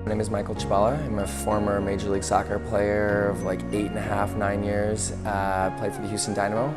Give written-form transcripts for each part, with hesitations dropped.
My name is Mike Chabala. I'm a former Major League Soccer player of like 8.5, 9 years. Played for the Houston Dynamo,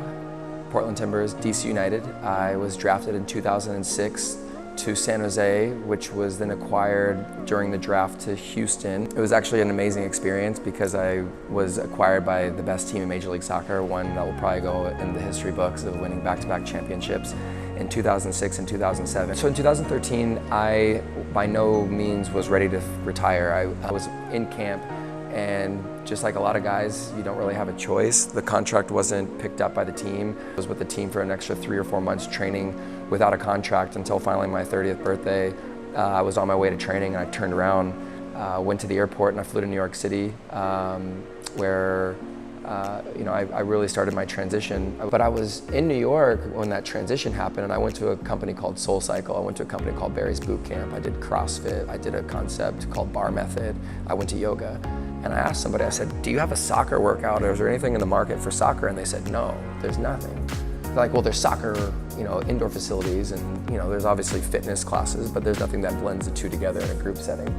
Portland Timbers, DC United. I was drafted in 2006 to San Jose, which was then acquired during the draft to Houston. It was actually an amazing experience because I was acquired by the best team in Major League Soccer, one that will probably go in the history books of winning back-to-back championships in 2006 and 2007. So in 2013, I by no means was ready to retire. I was in camp, and just like a lot of guys, you don't really have a choice. The contract wasn't picked up by the team. I was with the team for an extra 3 or 4 months training without a contract until finally my 30th birthday. I was on my way to training and I turned around, went to the airport, and I flew to New York City, where I really started my transition. But I was in New York when that transition happened, and I went to a company called Soul Cycle. I went to a company called Barry's Boot Camp. I did CrossFit. I did a concept called Bar Method. I went to yoga. And I asked somebody, I said, do you have a soccer workout, or is there anything in the market for soccer? And they said, no, there's nothing. They're like, well, there's soccer, indoor facilities, and there's obviously fitness classes, but there's nothing that blends the two together in a group setting.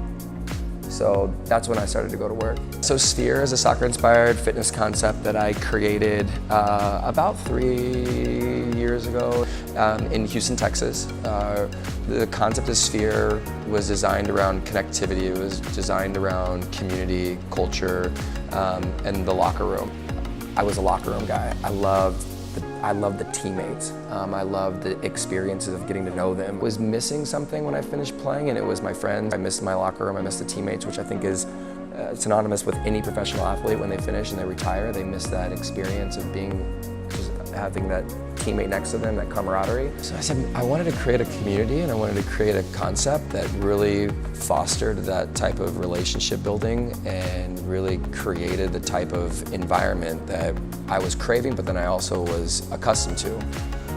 So that's when I started to go to work. So Sphere is a soccer-inspired fitness concept that I created about 3 years ago in Houston, Texas. The concept of Sphere was designed around connectivity. It was designed around community, culture, and the locker room. I was a locker room guy. I loved the teammates. I loved the experiences of getting to know them. I was missing something when I finished playing, and it was my friends. I missed my locker room, I missed the teammates, which I think is synonymous with any professional athlete. When they finish and they retire, they miss that experience of having that teammate next to them, that camaraderie. So I said, I wanted to create a community, and I wanted to create a concept that really fostered that type of relationship building and really created the type of environment that I was craving, but then I also was accustomed to.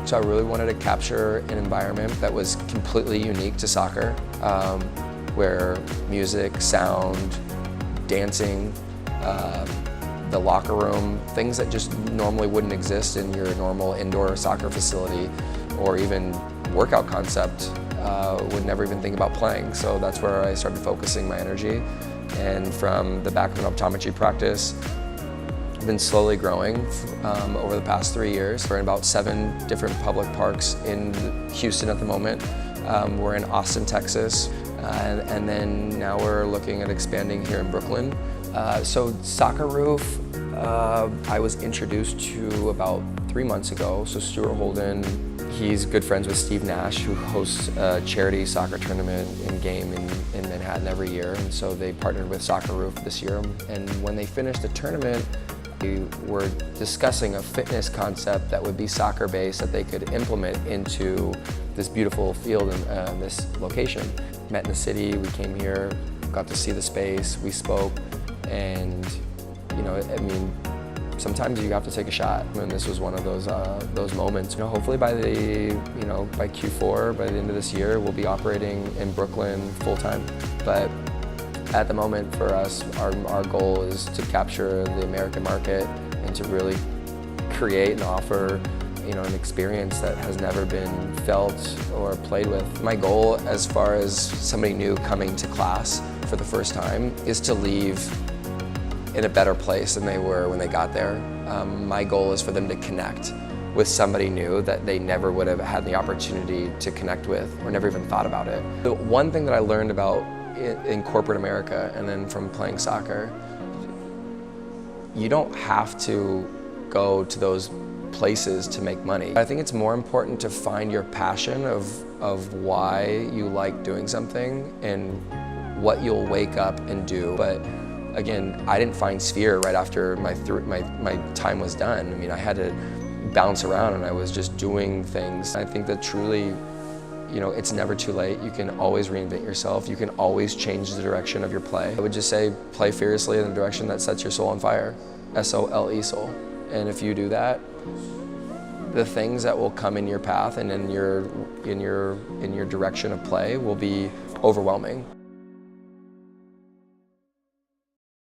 So I really wanted to capture an environment that was completely unique to soccer, where music, sound, dancing, the locker room, things that just normally wouldn't exist in your normal indoor soccer facility or even workout concept, would never even think about playing. So that's where I started focusing my energy. And from the back of an optometry practice, I've been slowly growing over the past 3 years. We're in about 7 different public parks in Houston at the moment. We're in Austin, Texas, and then now we're looking at expanding here in Brooklyn. So Soccer Roof, I was introduced to about 3 months ago. So Stuart Holden, he's good friends with Steve Nash, who hosts a charity soccer tournament in game in Manhattan every year. And so they partnered with Soccer Roof this year. And when they finished the tournament, we were discussing a fitness concept that would be soccer-based that they could implement into this beautiful field in this location. Met in the city, we came here, got to see the space, we spoke, and sometimes you have to take a shot, and this was one of those moments. Hopefully by by Q4, by the end of this year, we'll be operating in Brooklyn full time. But at the moment, for us, our goal is to capture the American market and to really create and offer an experience that has never been felt or played with. My goal, as far as somebody new coming to class for the first time, is to leave in a better place than they were when they got there. My goal is for them to connect with somebody new that they never would have had the opportunity to connect with or never even thought about it. The one thing that I learned about in corporate America and then from playing soccer, you don't have to go to those places to make money. I think it's more important to find your passion of why you like doing something and what you'll wake up and do. But again, I didn't find Sphere right after my time was done. I mean, I had to bounce around, and I was just doing things. I think that truly, it's never too late. You can always reinvent yourself. You can always change the direction of your play. I would just say, play fearlessly in the direction that sets your soul on fire. S-O-L-E, soul. And if you do that, the things that will come in your path and in your direction of play will be overwhelming.